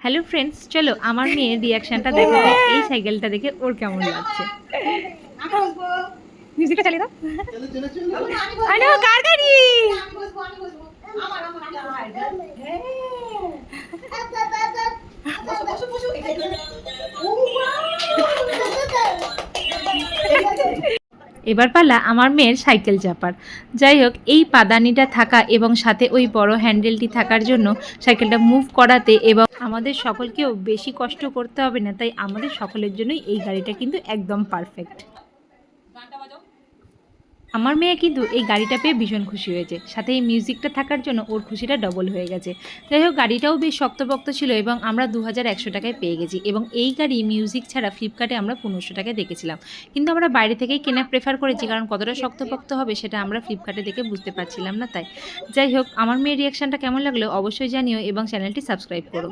Hello friends, চলো আমার মেয়ের রিয়াকশনটা দেখো এই সাইকেলটা দেখে ওর কেমন লাগছে। মিউজিকটা চালিয়ে দাও। আরে কার গাড়ি? এবার পালা আমার মেয়ের সাইকেল চাপার। যাই হোক, এই পাদানিটা থাকা এবং সাথে ওই বড় হ্যান্ডেলটি থাকার জন্য সাইকেলটা মুভ করাতে এবং আমাদের সকলকেও বেশি কষ্ট করতে হবে না, তাই আমাদের সকলের জন্যই এই গাড়িটা কিন্তু একদম পারফেক্ট। আমার মেয়ে কিন্তু এই গাড়িটা পেয়ে ভীষণ খুশি হয়েছে, সাথে এই মিউজিকটা থাকার জন্য ওর খুশিটা ডবল হয়ে গেছে। যাই হোক, গাড়িটাও বেশ শক্তপোক্ত ছিল এবং আমরা 2100 টাকায় পেয়ে গেছি। এবং এই গাড়ি মিউজিক ছাড়া ফ্লিপকার্টে আমরা 1500 টাকায় দেখেছিলাম, কিন্তু আমরা বাইরে থেকেই কেনা প্রেফার করেছি, কারণ কতটা শক্তপোক্ত হবে সেটা আমরা ফ্লিপকার্টে দেখে বুঝতে পারছিলাম না। তাই যাই হোক, আমার মেয়ের রিয়াকশানটা কেমন লাগলো অবশ্যই জানিও এবং চ্যানেলটি সাবস্ক্রাইব করো।